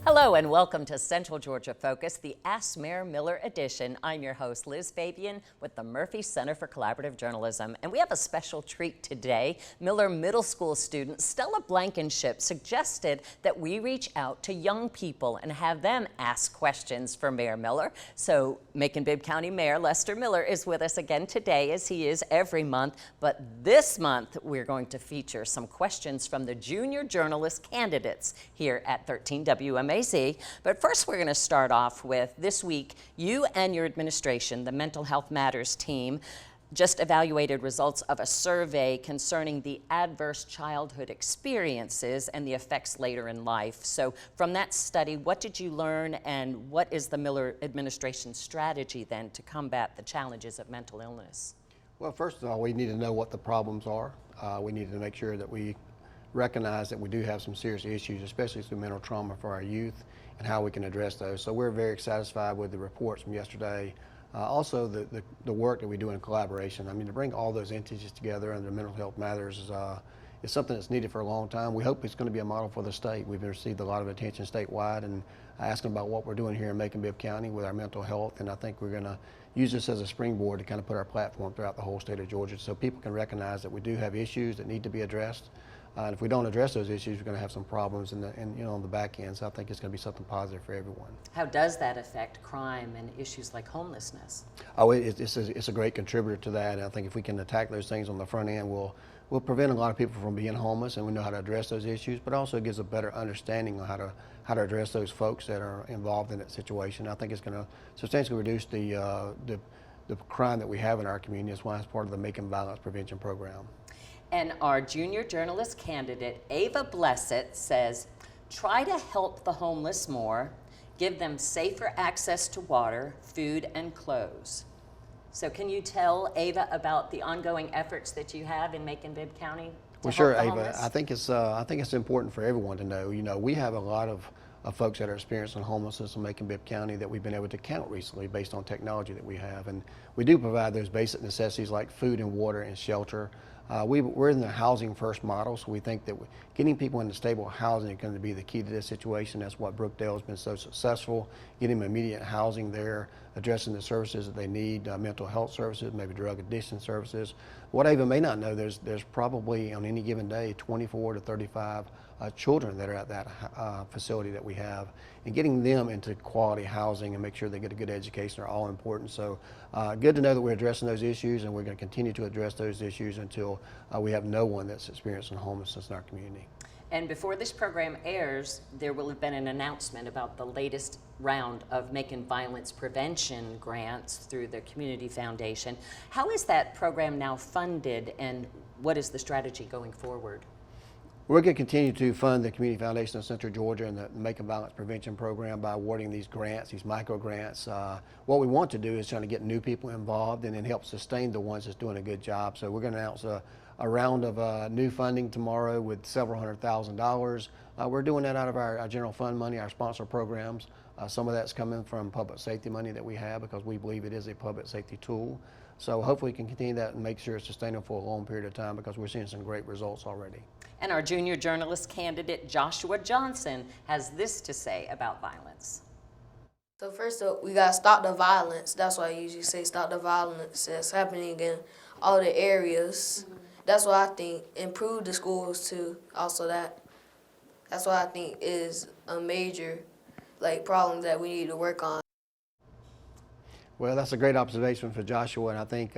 Hello and welcome to Central Georgia Focus, the Ask Mayor Miller edition. I'm your host, Liz Fabian, with the Murphy Center for Collaborative Journalism. And we have a special treat today. Miller Middle School student Stella Blankenship suggested that we reach out to young people and have them ask questions for Mayor Miller. So Macon-Bibb County Mayor Lester Miller is with us again today, as he is every month. But this month, we're going to feature some questions from the junior journalist candidates here at 13 WMAZ. But first, we're going to start off with this week, you and your administration, the Mental Health Matters team, just evaluated results of a survey concerning the adverse childhood experiences and the effects later in life. So from that study, what did you learn, and what is the Miller administration's strategy then to combat the challenges of mental illness? Well, first of all, we need to know what the problems are. We need to make sure that we recognize that we do have some serious issues, especially through mental trauma for our youth, and how we can address those. So we're very satisfied with the reports from yesterday. Also, the work that we do in collaboration. I mean, to bring all those entities together under Mental Health Matters is something that's needed for a long time. We hope it's going to be a model for the state. We've received a lot of attention statewide and asking about what we're doing here in Macon-Bibb County with our mental health, and I think we're going to use this as a springboard to kind of put our platform throughout the whole state of Georgia so people can recognize that we do have issues that need to be addressed. And if we don't address those issues, we're going to have some problems on the back end. So I think it's going to be something positive for everyone. How does that affect crime and issues like homelessness? Oh, it's a great contributor to that. And I think if we can attack those things on the front end, we'll prevent a lot of people from being homeless, and we know how to address those issues. But also it gives a better understanding of how to address those folks that are involved in that situation. I think it's going to substantially reduce the crime that we have in our community. That's why it's part of the Macon Violence Prevention Program. And our junior journalist candidate, Ava Blessett, says, try to help the homeless more, give them safer access to water, food, and clothes. So can you tell Ava about the ongoing efforts that you have in Macon-Bibb County? Well, sure, Ava. I think it's important for everyone to know. You know, we have a lot of folks that are experiencing homelessness in Macon-Bibb County that we've been able to count recently based on technology that we have. And we do provide those basic necessities like food and water and shelter. We're in the housing first model, so we think that getting people into stable housing is going to be the key to this situation. That's what Brookdale has been so successful, getting them immediate housing there, addressing the services that they need, mental health services, maybe drug addiction services. What Ava may not know, there's probably on any given day 24 to 35 children that are at that facility that we have, and getting them into quality housing and make sure they get a good education are all important. So good to know that we're addressing those issues, and we're going to continue to address those issues until we have no one that's experiencing homelessness in our community. And before this program airs, there will have been an announcement about the latest round of Macon Violence Prevention grants through the Community Foundation. How is that program now funded, and what is the strategy going forward? We're going to continue to fund the Community Foundation of Central Georgia and the Macon Violence Prevention Program by awarding these grants, these micro grants. What we want to do is trying to get new people involved and then help sustain the ones that's doing a good job. So we're going to announce a round of new funding tomorrow with several $100,000. We're doing that out of our general fund money, our sponsor programs. Some of that's coming from public safety money that we have because we believe it is a public safety tool. So hopefully we can continue that and make sure it's sustainable for a long period of time because we're seeing some great results already. And our junior journalist candidate, Joshua Johnson, has this to say about violence. So first up, we gotta stop the violence. That's why I usually say stop the violence that's happening in all the areas. Mm-hmm. That's what I think. Improve the schools too. Also that's what I think is a major problem that we need to work on. Well, that's a great observation for Joshua, and I think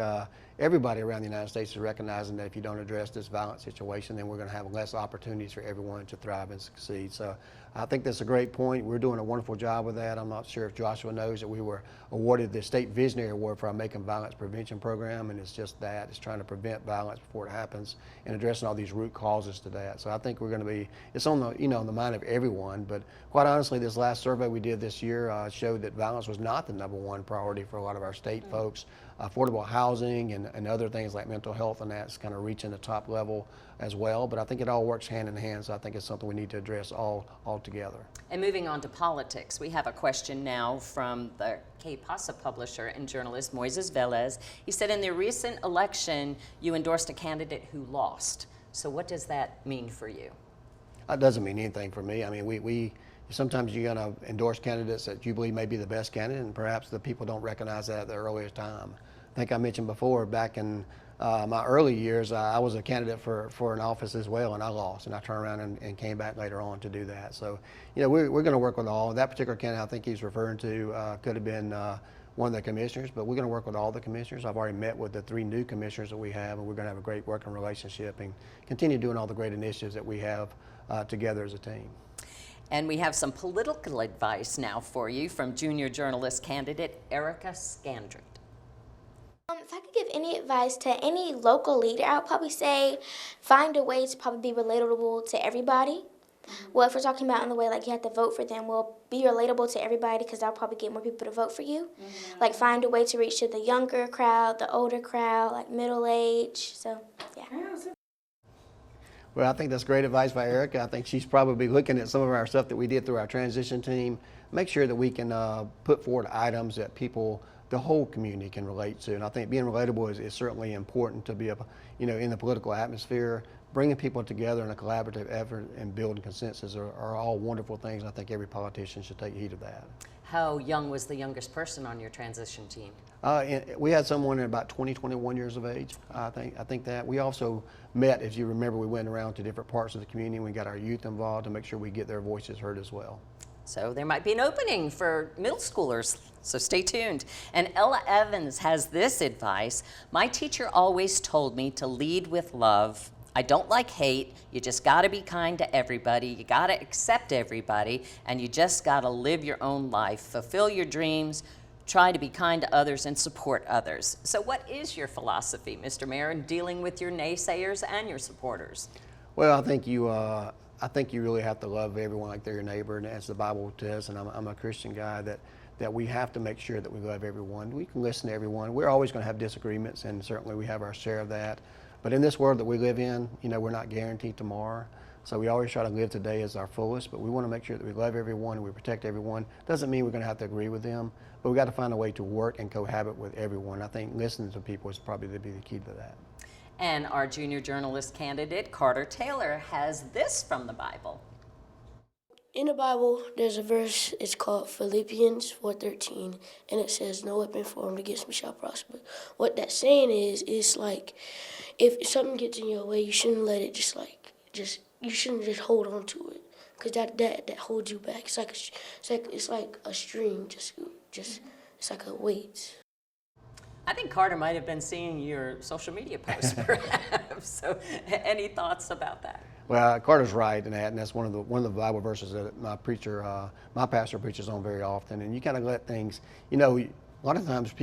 everybody around the United States is recognizing that if you don't address this violent situation, then we're going to have less opportunities for everyone to thrive and succeed. So I think that's a great point. We're doing a wonderful job with that. I'm not sure if Joshua knows that we were awarded the State Visionary Award for our Macon Violence Prevention Program, and it's just that. It's trying to prevent violence before it happens and addressing all these root causes to that. So I think we're going to be, it's on the, on the mind of everyone, but quite honestly, this last survey we did this year showed that violence was not the #1 priority for a lot of our state folks. Affordable housing and other things like mental health, and that's kind of reaching the top level as well. But I think it all works hand in hand, so I think it's something we need to address all together. And moving on to politics, we have a question now from the K-Pasa publisher and journalist Moises Velez. He said in the recent election, you endorsed a candidate who lost. So what does that mean for you? It doesn't mean anything for me. I mean, we sometimes you're going to endorse candidates that you believe may be the best candidate, and perhaps the people don't recognize that at the earliest time. I think I mentioned before, back in my early years, I was a candidate for an office as well, and I lost, and I turned around and came back later on to do that. So, we're going to work with all. That particular candidate I think he's referring to could have been one of the commissioners, but we're going to work with all the commissioners. I've already met with the 3 new commissioners that we have, and we're going to have a great working relationship and continue doing all the great initiatives that we have together as a team. And we have some political advice now for you from junior journalist candidate Erica Scandrett. If I could give any advice to any local leader, I would probably say find a way to probably be relatable to everybody. Well, if we're talking about in the way like you have to vote for them, well, be relatable to everybody because that'll probably get more people to vote for you. Like find a way to reach to the younger crowd, the older crowd, like middle age. So, yeah. Well, I think that's great advice by Erica. I think she's probably looking at some of our stuff that we did through our transition team. Make sure that we can put forward items that people, the whole community, can relate to. And I think being relatable is certainly important to be, in the political atmosphere. Bringing people together in a collaborative effort and building consensus are all wonderful things. I think every politician should take heed of that. How young was the youngest person on your transition team? We had someone at about 20, 21 years of age. I think that we also met, if you remember, we went around to different parts of the community. We got our youth involved to make sure we get their voices heard as well. So there might be an opening for middle schoolers, so stay tuned. And Ella Evans has this advice. My teacher always told me to lead with love. I don't like hate. You just got to be kind to everybody. You got to accept everybody, and you just got to live your own life. Fulfill your dreams. Try to be kind to others and support others. So what is your philosophy, Mr. Mayor, in dealing with your naysayers and your supporters? Well, I think you really have to love everyone like they're your neighbor, and as the Bible says, and I'm a Christian guy, that we have to make sure that we love everyone. We can listen to everyone. We're always going to have disagreements, and certainly we have our share of that. But in this world that we live in, we're not guaranteed tomorrow. So we always try to live today as our fullest, but we want to make sure that we love everyone and we protect everyone. Doesn't mean we're going to have to agree with them, but we got to find a way to work and cohabit with everyone. I think listening to people is probably to be the key to that. And our junior journalist candidate, Carter Taylor, has this from the Bible. In the Bible, there's a verse, it's called Philippians 4:13, and it says, no weapon formed against me shall prosper. What that's saying is like, if something gets in your way, you shouldn't let it you shouldn't just hold on to it, because that holds you back. It's like a string, just it's like a weight. I think Carter might have been seeing your social media posts, perhaps. So, any thoughts about that? Well, Carter's right in that, and that's one of the Bible verses that my pastor preaches on very often. And you kind of let things, a lot of times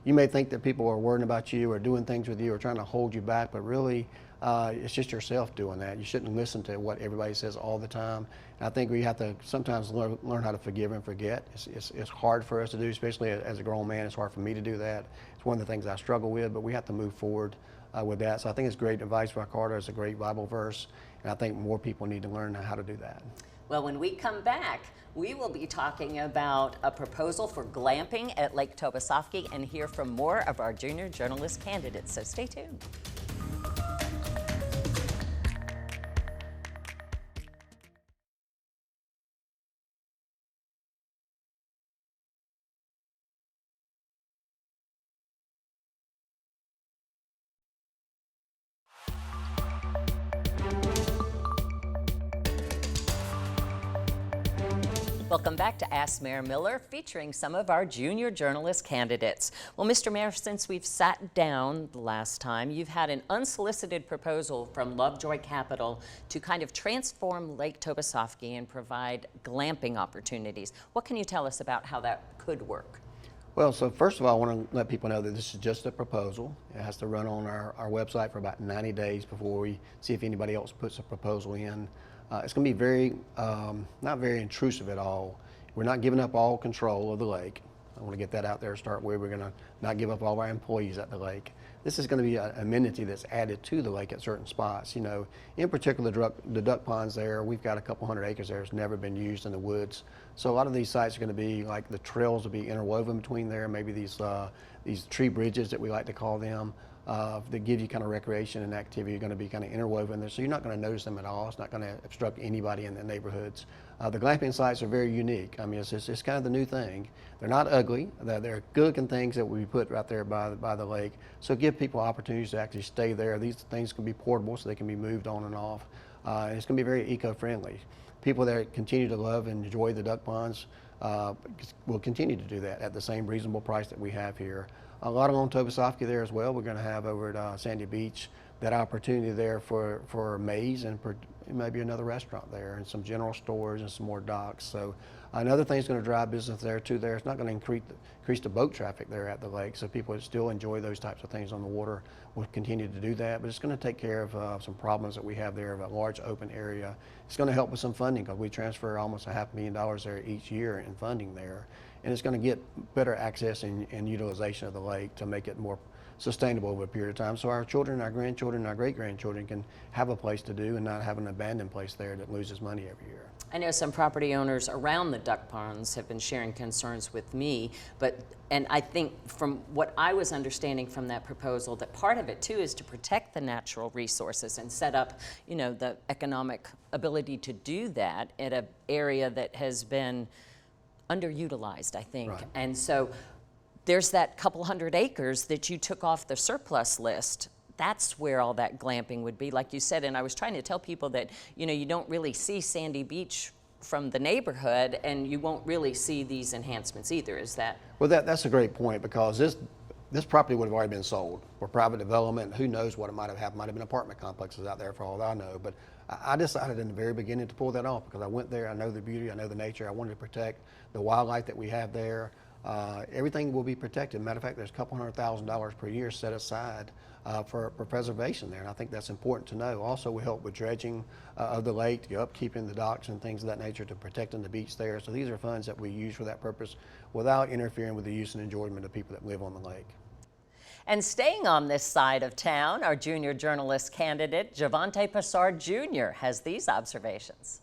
you may think that people are worrying about you or doing things with you or trying to hold you back, but really it's just yourself doing that. You shouldn't listen to what everybody says all the time. And I think we have to sometimes learn how to forgive and forget. It's hard for us to do, especially as a grown man. It's hard for me to do that. It's one of the things I struggle with, but we have to move forward with that. So I think it's great advice by Carter. It's a great Bible verse, and I think more people need to learn how to do that. Well, when we come back, we will be talking about a proposal for glamping at Lake Tobosoffke and hear from more of our junior journalist candidates. So stay tuned. Welcome back to Ask Mayor Miller, featuring some of our junior journalist candidates. Well, Mr. Mayor, since we've sat down the last time, you've had an unsolicited proposal from Lovejoy Capital to kind of transform Lake Tobosoffke and provide glamping opportunities. What can you tell us about how that could work? Well, so first of all, I want to let people know that this is just a proposal. It has to run on our website for about 90 days before we see if anybody else puts a proposal in. It's going to be not very intrusive at all. We're not giving up all control of the lake. I want to get that out there to start with. We're going to not give up all of our employees at the lake. This is going to be an amenity that's added to the lake at certain spots. In particular, the duck ponds there, we've got a couple hundred acres there that's never been used in the woods. So a lot of these sites are going to be like the trails will be interwoven between there, maybe these tree bridges that we like to call them. That give you kind of recreation and activity are going to be kind of interwoven there, so you're not going to notice them at all. It's not going to obstruct anybody in the neighborhoods. The glamping sites are very unique. I mean, it's kind of the new thing. They're not ugly. They're good-looking things that we put right there by the lake. So give people opportunities to actually stay there. These things can be portable, so they can be moved on and off. And it's going to be very eco-friendly. People that continue to love and enjoy the duck ponds will continue to do that at the same reasonable price that we have here. A lot on Tobosoffke there as well. We're going to have over at Sandy Beach that opportunity there for maize and maybe another restaurant there and some general stores and some more docks. So another thing is going to drive business there too. It's not going to increase the boat traffic there at the lake, so people that still enjoy those types of things on the water will continue to do that. But it's going to take care of some problems that we have there of a large open area. It's going to help with some funding because we transfer almost $500,000 there each year in funding there, and it's going to get better access and utilization of the lake to make it more sustainable over a period of time, so our children, our grandchildren, our great-grandchildren can have a place to do and not have an abandoned place there that loses money every year. I know some property owners around the duck ponds have been sharing concerns with me, and I think from what I was understanding from that proposal, that part of it too is to protect the natural resources and set up, you know, the economic ability to do that in an area that has been underutilized, I think. Right. And so there's that couple hundred acres that you took off the surplus list. That's where all that glamping would be, like you said. And I was trying to tell people that, you know, you don't really see Sandy Beach from the neighborhood, and you won't really see these enhancements either. Is that? Well, that's a great point, because this property would have already been sold for private development. Who knows what it might have happened? Might have been apartment complexes out there for all I know. But I decided in the very beginning to pull that off because I went there. I know the beauty. I know the nature. I wanted to protect the wildlife that we have there. Everything will be protected. Matter of fact, there's a couple $100,000 per year set aside for preservation there, and I think that's important to know. Also, we help with dredging of the lake, the upkeep in the docks and things of that nature to protecting the beach there. So these are funds that we use for that purpose without interfering with the use and enjoyment of people that live on the lake. And staying on this side of town, our junior journalist candidate, Javante Passard Jr. has these observations.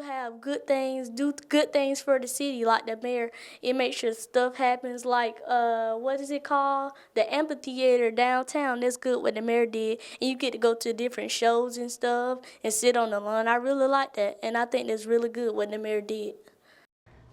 Have good things, do good things for the city, like the mayor. It makes sure stuff happens, like what is it called? The amphitheater downtown. That's good what the mayor did, and you get to go to different shows and stuff and sit on the lawn. I really like that, and I think that's really good what the mayor did.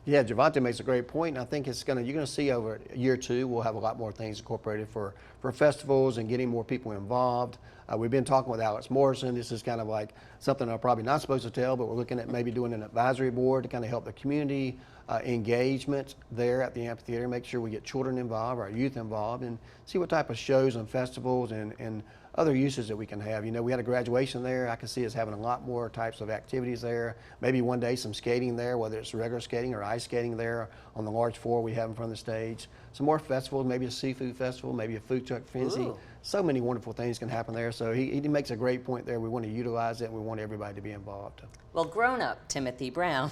Yeah, Javante makes a great point, and I think you're going to see over year two, we'll have a lot more things incorporated for festivals and getting more people involved. We've been talking with Alex Morrison. This is kind of like something I'm probably not supposed to tell, but we're looking at maybe doing an advisory board to kind of help the community engagement there at the amphitheater, make sure we get children involved, our youth involved, and see what type of shows and festivals and other uses that we can have. You know, we had a graduation there. I can see us having a lot more types of activities there. Maybe one day some skating there, whether it's regular skating or ice skating there on the large floor we have in front of the stage. Some more festivals, maybe a seafood festival, maybe a food truck frenzy. Ooh. So many wonderful things can happen there. So he makes a great point there. We want to utilize it, and we want everybody to be involved. Well, grown-up Timothy Brown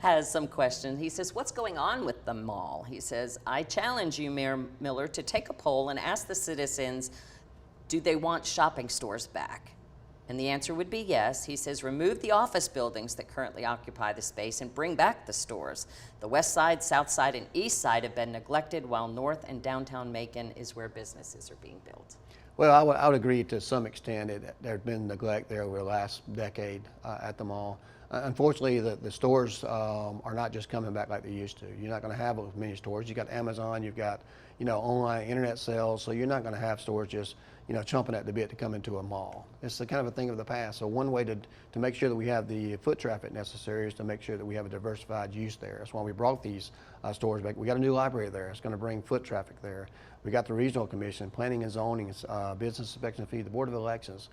has some questions. He says, what's going on with the mall? He says, I challenge you, Mayor Miller, to take a poll and ask the citizens, do they want shopping stores back? And the answer would be yes. He says, remove the office buildings that currently occupy the space and bring back the stores. The west side, south side, and east side have been neglected, while north and downtown Macon is where businesses are being built. Well, I would agree to some extent. There's been neglect there over the last decade at the mall. Unfortunately, the stores are not just coming back like they used to. You're not going to have as many stores. You've got Amazon, you've got, you know, online internet sales, so you're not going to have stores just, you know, chomping at the bit to come into a mall. It's the kind of a thing of the past. So one way to make sure that we have the foot traffic necessary is to make sure that we have a diversified use there. That's why we brought these stores back. We got a new library there. It's going to bring foot traffic there. We got the Regional Commission, Planning and Zoning, Business Inspection Fee, the Board of Elections,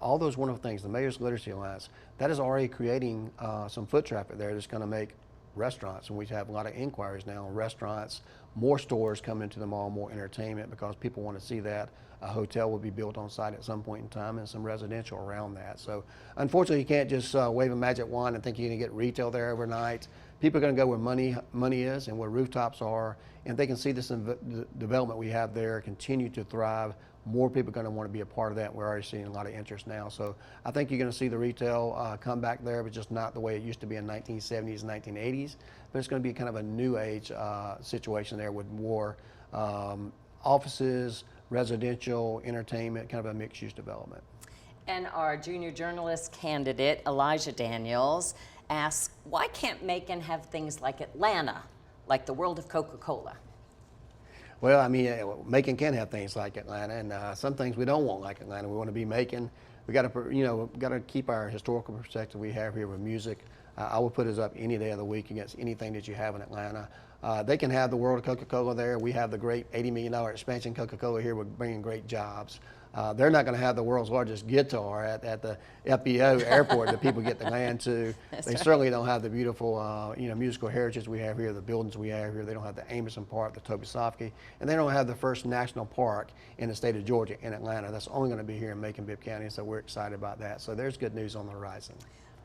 all those wonderful things, the Mayor's Literacy Alliance. That is already creating some foot traffic there that's going to make restaurants, and we have a lot of inquiries now on restaurants, more stores coming into the mall, more entertainment, because people want to see that. A hotel will be built on site at some point in time, and some residential around that. So unfortunately, you can't just wave a magic wand and think you're going to get retail there overnight. People are going to go where money is and where rooftops are, and they can see this development we have there continue to thrive. More people are going to want to be a part of that. We're already seeing a lot of interest now. So I think you're going to see the retail come back there, but just not the way it used to be in 1970s and 1980s. But it's going to be kind of a new age situation there with more offices, residential, entertainment, kind of a mixed use development. And our junior journalist candidate, Elijah Daniels, asks, why can't Macon have things like Atlanta, like the world of Coca-Cola? Well, I mean, Macon can have things like Atlanta, and some things we don't want like Atlanta. We want to be Macon. We got to, got to keep our historical perspective we have here with music. I would put us up any day of the week against anything that you have in Atlanta. They can have the world of Coca-Cola there. We have the great $80 million expansion Coca-Cola here. We're bringing great jobs. They're not going to have the world's largest guitar at the FBO airport that people get to land to. They certainly don't have the beautiful, musical heritage we have here, the buildings we have here. They don't have the Amerson Park, the Toby-Sofke, and they don't have the first national park in the state of Georgia in Atlanta. That's only going to be here in Macon-Bibb County, so we're excited about that. So there's good news on the horizon.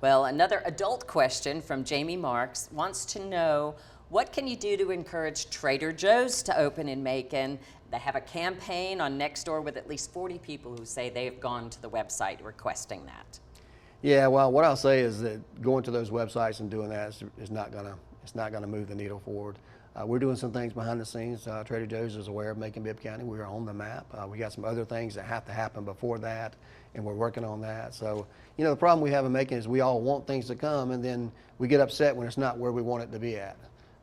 Well, another adult question from Jamie Marks wants to know, what can you do to encourage Trader Joe's to open in Macon? They have a campaign on Nextdoor with at least 40 people who say they've gone to the website requesting that. Yeah, well, what I'll say is that going to those websites and doing that is not gonna move the needle forward. We're doing some things behind the scenes. Trader Joe's is aware of Macon-Bibb County. We're on the map. We got some other things that have to happen before that, and we're working on that. So, the problem we have in Macon is we all want things to come, and then we get upset when it's not where we want it to be at.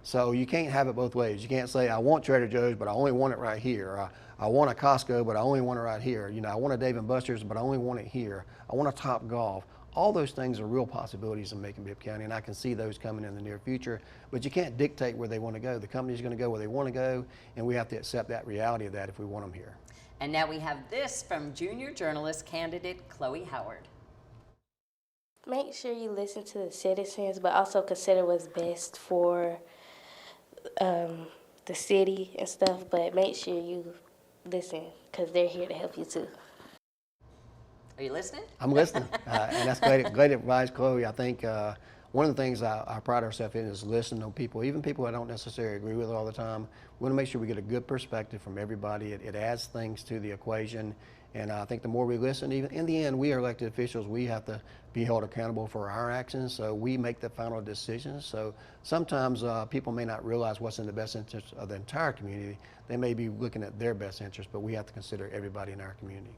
So you can't have it both ways. You can't say, I want Trader Joe's, but I only want it right here. I want a Costco, but I only want it right here. I want a Dave & Buster's, but I only want it here. I want a Top Golf. All those things are real possibilities in Macon-Bibb County, and I can see those coming in the near future. But you can't dictate where they want to go. The company's going to go where they want to go, and we have to accept that reality of that if we want them here. And now we have this from junior journalist candidate Chloe Howard. Make sure you listen to the citizens, but also consider what's best for the city and stuff, but make sure you listen because they're here to help you too. Are you listening? I'm listening, and that's great advice, Chloe. I think one of the things I pride ourselves in is listening to people, even people I don't necessarily agree with all the time. We want to make sure we get a good perspective from everybody. It adds things to the equation, and I think the more we listen, even in the end, we are elected officials. We have to be held accountable for our actions, so we make the final decisions. So sometimes people may not realize what's in the best interest of the entire community. They may be looking at their best interest, but we have to consider everybody in our community.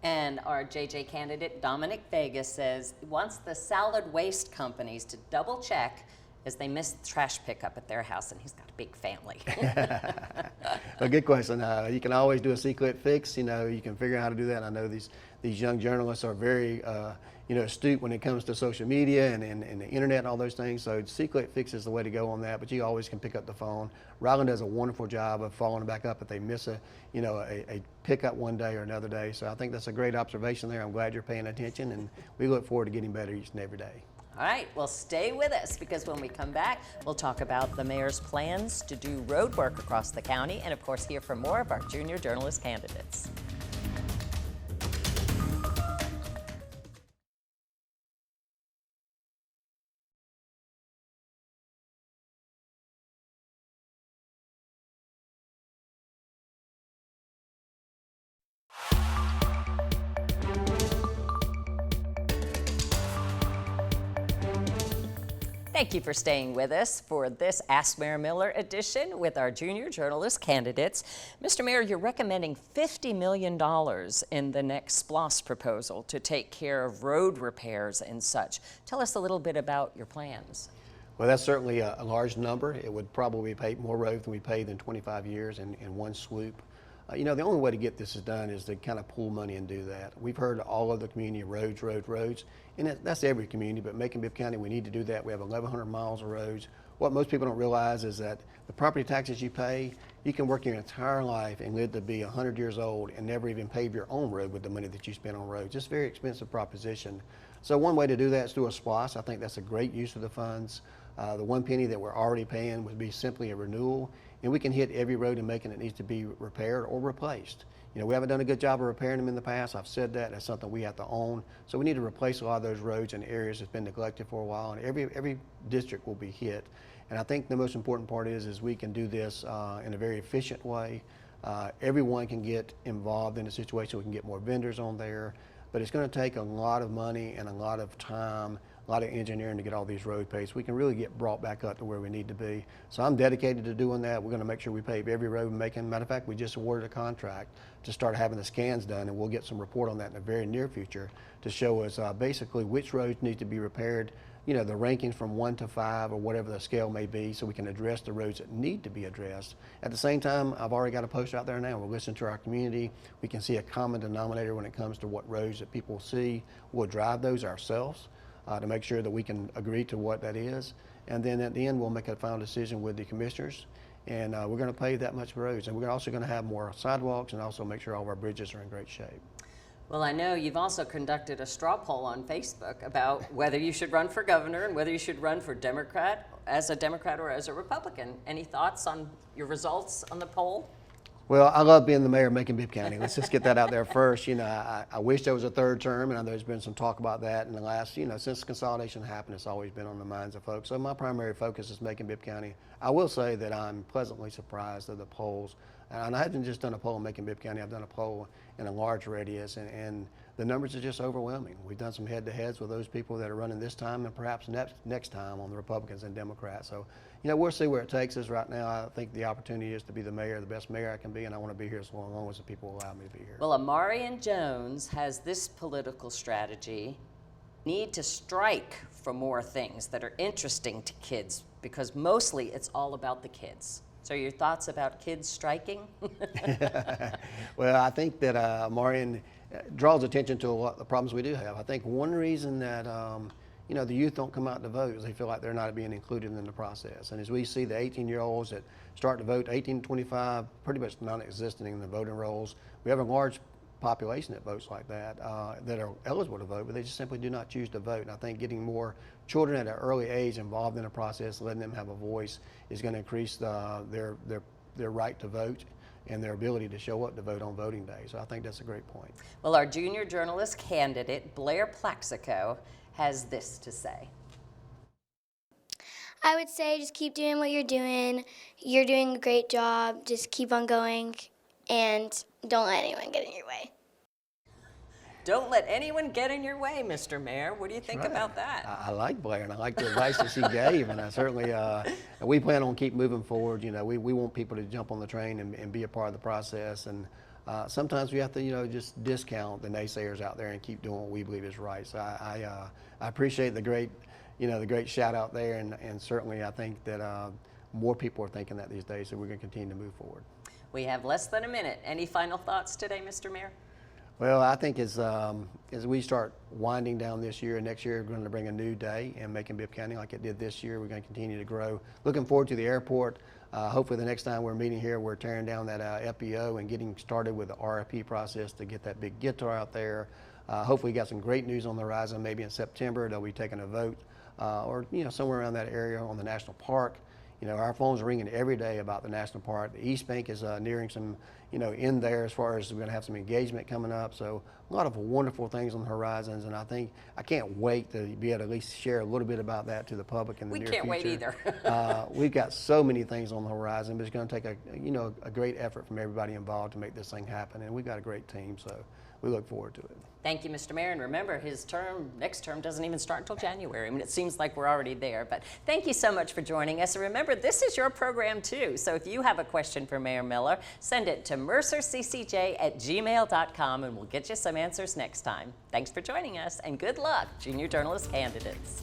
And our JJ candidate, Dominic Vega, says he wants the solid waste companies to double check as they miss the trash pickup at their house, and he's got a big family. A good question. You can always do a secret fix. You can figure out how to do that. I know these young journalists are very astute when it comes to social media and the internet and all those things. So secret fix is the way to go on that. But you always can pick up the phone. Ryland does a wonderful job of following back up if they miss a pickup one day or another day. So I think that's a great observation there. I'm glad you're paying attention, and we look forward to getting better each and every day. All right, well, stay with us because when we come back, we'll talk about the mayor's plans to do road work across the county and, of course, hear from more of our junior journalist candidates. Thank you for staying with us for this Ask Mayor Miller edition with our junior journalist candidates. Mr. Mayor, you're recommending $50 million in the next SPLOST proposal to take care of road repairs and such. Tell us a little bit about your plans. Well, that's certainly a large number. It would probably pay more roads than we paved in 25 years in one swoop. The only way to get this done is to kind of pool money and do that. We've heard all of the community roads, and that's every community, but Macon-Bibb County, we need to do that. We have 1,100 miles of roads. What most people don't realize is that the property taxes you pay, you can work your entire life and live to be 100 years old and never even pave your own road with the money that you spend on roads. It's a very expensive proposition. So one way to do that is through a SPLOST. I think that's a great use of the funds. The one penny that we're already paying would be simply a renewal, and we can hit every road in Macon that needs to be repaired or replaced. We haven't done a good job of repairing them in the past. I've said that. That's something we have to own. So we need to replace a lot of those roads in areas that's been neglected for a while, and every district will be hit. And I think the most important part is we can do this in a very efficient way. Everyone can get involved in the situation. We can get more vendors on there, but it's going to take a lot of money and a lot of time a lot of engineering to get all these road paved. So we can really get brought back up to where we need to be. So I'm dedicated to doing that. We're going to make sure we pave every road in Macon. Matter of fact, we just awarded a contract to start having the scans done, and we'll get some report on that in the very near future to show us basically which roads need to be repaired, the rankings from 1 to 5 or whatever the scale may be, so we can address the roads that need to be addressed. At the same time, I've already got a poster out there now. We're listening to our community. We can see a common denominator when it comes to what roads that people see. We'll drive those ourselves to make sure that we can agree to what that is. And then at the end, we'll make a final decision with the commissioners. And we're going to pave that much roads. And we're also going to have more sidewalks and also make sure all of our bridges are in great shape. Well, I know you've also conducted a straw poll on Facebook about whether you should run for governor and whether you should run for Democrat, as a Democrat or as a Republican. Any thoughts on your results on the poll? Well, I love being the mayor of Macon-Bibb County. Let's just get that out there first. I wish there was a third term, and I know there's been some talk about that in the last, since consolidation happened, it's always been on the minds of folks. So my primary focus is Macon-Bibb County. I will say that I'm pleasantly surprised at the polls. And I haven't just done a poll in Macon-Bibb County, I've done a poll in a large radius, and the numbers are just overwhelming. We've done some head-to-heads with those people that are running this time and perhaps next time on the Republicans and Democrats. So, we'll see where it takes us. Right now, I think the opportunity is to be the mayor, the best mayor I can be, and I want to be here as long as the people allow me to be here. Well, Amarian Jones has this political strategy: need to strike for more things that are interesting to kids, because mostly it's all about the kids. So your thoughts about kids striking? Well, I think that Marion draws attention to a lot of the problems we do have. I think one reason that the youth don't come out to vote is they feel like they're not being included in the process. And as we see the 18-year-olds that start to vote, 18 to 25, pretty much non-existent in the voting rolls. We have a large population that votes like that, that are eligible to vote, but they just simply do not choose to vote. And I think getting more children at an early age involved in the process, letting them have a voice, is going to increase their right to vote and their ability to show up to vote on voting day. So I think that's a great point. Well, our junior journalist candidate, Blair Plaxico, has this to say. I would say just keep doing what you're doing. You're doing a great job. Just keep on going and don't let anyone get in your way. Don't let anyone get in your way, Mr. Mayor. What do you think about that? I like Blair, and I like the advice that she gave, and I certainly, we plan on keep moving forward. We want people to jump on the train and be a part of the process, and sometimes we have to, just discount the naysayers out there and keep doing what we believe is right. So I appreciate the great shout out there, and certainly I think that more people are thinking that these days, so we're going to continue to move forward. We have less than a minute. Any final thoughts today, Mr. Mayor? Well, I think as we start winding down this year, next year we're going to bring a new day in Macon-Bibb County like it did this year. We're going to continue to grow. Looking forward to the airport. Hopefully the next time we're meeting here, we're tearing down that FBO and getting started with the RFP process to get that big guitar out there. Hopefully we got some great news on the horizon. Maybe in September they'll be taking a vote or somewhere around that area on the national park. Our phones are ringing every day about the national park. The East Bank is nearing some, in there as far as we're going to have some engagement coming up. So a lot of wonderful things on the horizons, and I can't wait to be able to at least share a little bit about that to the public in the near future. We can't wait either. We've got so many things on the horizon, but it's going to take a great effort from everybody involved to make this thing happen, and we've got a great team, so we look forward to it. Thank you, Mr. Mayor, and remember, his next term doesn't even start until January. I mean, it seems like we're already there, but thank you so much for joining us. And remember, this is your program too, so if you have a question for Mayor Miller, send it to mercerccj@gmail.com, and we'll get you some answers next time. Thanks for joining us, and good luck, junior journalist candidates.